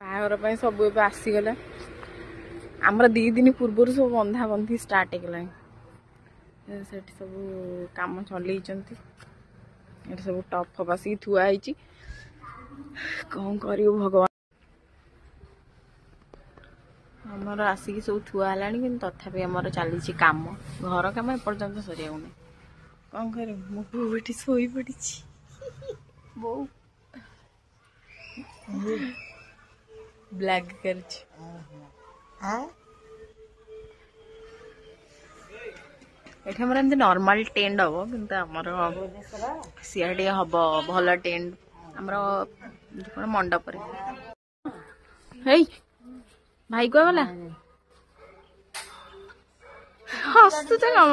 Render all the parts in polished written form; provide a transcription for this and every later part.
बाहागर सब ए आसीगला आमर 2 दिन पूर्व सब बंधा बंधी स्टार्ट हो सब कम चल सब टप फप आसिक थुआई कौन कर भगवान आमर आसिक सब थुआ है तथापि आमर चली कम घर कम एपर्तंत सर कौन कर मुझे शोई पड़ी बो ब्लैक कर नॉर्मल टेंट हम कि सियाड़े हम भल टेंट आमर मंडप भाई को गला हस्तु कम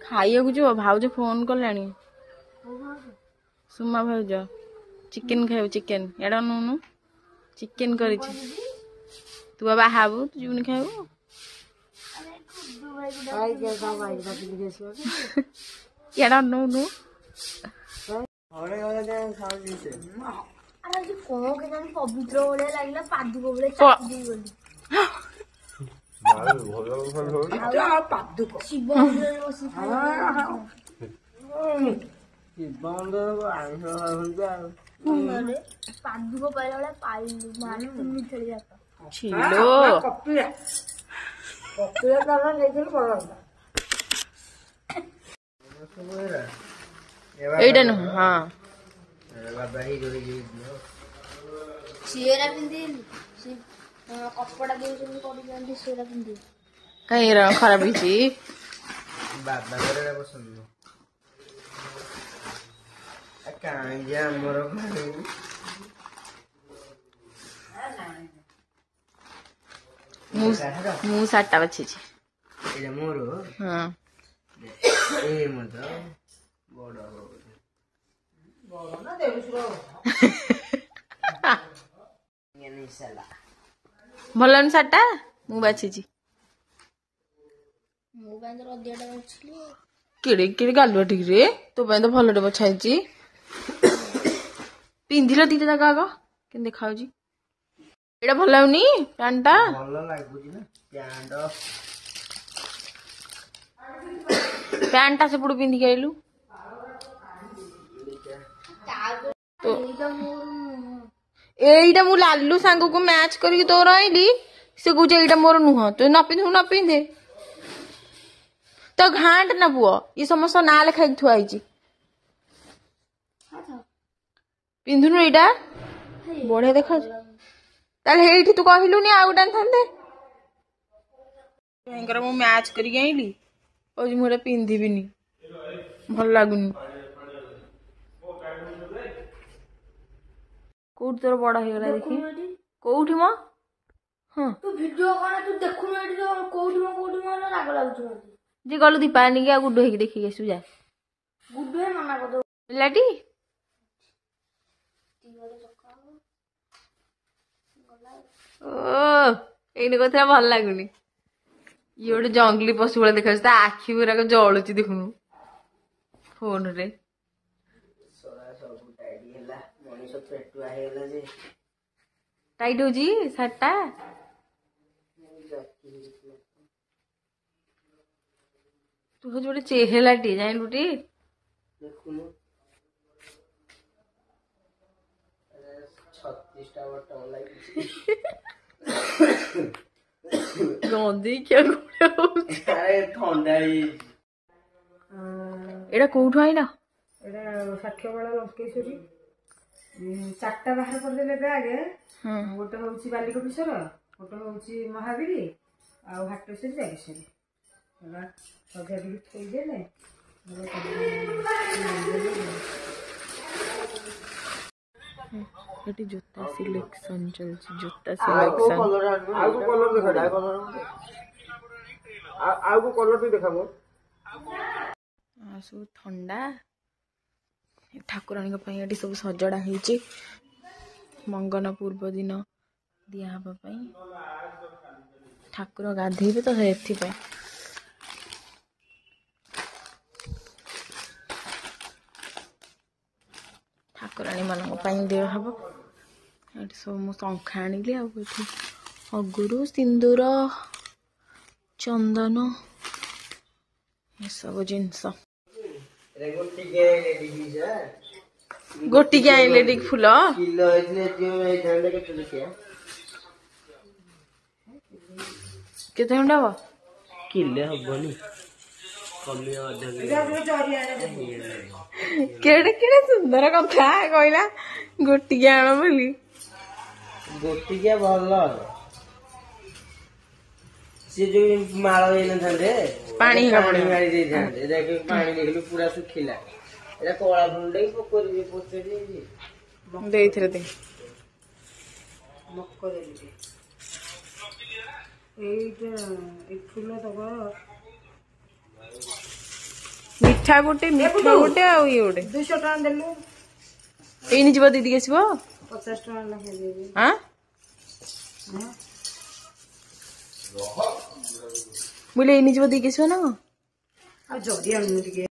खाइया जो भाज फोन कला सुमा भाज चिकेन खाऊ चिकेन एड़ा नुनु चिकेन कर तू बाबा हाबू तू जीवन खाऊ एड़ा नुनु पवित्र लगे पादुक शिव पादुक पाइला पाइलु मारी खेली एटा न हां सीरा पिंदी कपड़ा देउछन कोडी जांदी सीरा पिंदी कहीं रंग खराब हिची बाबा करे पसंद काई जे हमर मु साटा बछि एटा मोर हां ए मत बड़ ना देउसरो ये सला भलन साटा मु बाछि मु बांदर अदियाटा बाछली किड़े किड़े गालुआ ठीक रे तो तो भलटे बछाई पिंधिल दीटा जागा आग के देखा एटा भल लाउनी पैंटा भल लागुची ना पैंटा से पुड़ पिंधि आइलु एटा मु लालू सांग को मैच करके तोर आइली से कह एटा मोर नुह तो न पिंधु न पिंधे तो घाट ना पुओ ये समस्त ना लिखा थुआई पिंधुनु एटा बढ़िया देखा ताले तू कहलुनी आ गोटे आनते भयंकर मु मैच करके आइली और मुझे पिंधिबिनी भल लगुनि कौट तोर बड़ा हो गला देखी कौठी म हां तू वीडियो कोना तू देखु न एडी कोठी म राग लागु जे गलु दीपानी के गुड्डू हेक देखि गेसु जा गुड्डू हे मना कर दो लाटी ओ एने कथा भल लागुनी ये गोटे जंगली पशु भाई देखा आखि पूरा जलुची देखुनु फोन रे टाइट हो जी साटा तू हो जोड़े चेहलाटी जाइलुटी देखुनु 36 टा बटन लागी गंदी क्या अरे ठंडा एड़ा कोठु आइला एटा साक्ष्यबेला लंकेश्वरी 4टा बाहर कर देले बैग गोटे होउची बालिकपेश्वर गोटे होउची महावीरी आ हाटेश्वरी जागेश्वरी एला सजा दी थई देले एटी जूता सिलेक्शन चलची जूता सिलेक्शन आगु कलर देखा कलर आगु कलर भी देखाबो सब ठंडा ठाकुराणी ये सब सजड़ा होती मंगन पूर्व दिन दिहवाई ठाकुर गाधेबे तो से ठाकुराणी मान दिहब ଏଠି ସବୁ ମୁଁ ଶଙ୍ଖା ଆଣିଲି ଆଉ ଏଠି ଅଗୁରୁ ସିନ୍ଦୁର ଚନ୍ଦନ ଏସବୁ ଜିନିଷ ଗୋଟିକିଆ ଇଲେକ୍ଟ୍ରିକ ଫୁଲ କିଲୋ ହେଇଥିଲେ କେତେ ଦେଖିଆ କେତେ ଘଣ୍ଟା ହବ କିଲେ ହବନି କମିବ କେଡେ କେଡେ ସୁନ୍ଦର କଥା କହିଲା ଗୋଟିକିଆ ଆଣ ବୋଲି ଗୋଟିକିଆ ଭଲ ସେ ଯୋଉ ମାଳ ହେଇନଥାନ୍ତେ ପାଣି ପାଣି ମାରି ଦେଇଥାନ୍ତେ ଏଟାকে ପାଣି ଦେଖିଲୁ ପୁରା ଶୁଖିଲା ଏଟା କଳା ଫୁଲଟା ପୋକରି ପୋଚରି ଦେଇଥିରେ ଦେ ମକ ଦେଲି ଏଇଟା ଏଇ ଫୁଲ ତକ ମିଠା ଗୋଟେ ଆଉ ଇଏ ଗୋଟେ 200 ଟଙ୍କା ଦେଲୁ ଏଇନି ଯିବ ଦିଦି ଆସିବ 50 ଟଙ୍କା ଲେଖା ଦେବି ଆଁ ବୋଇଲେ ଏଇନି ଯିବ ଦେଇକି ଆସିବ ନା ଆଉ ଜରି ଆଣୁନି ଟିକେ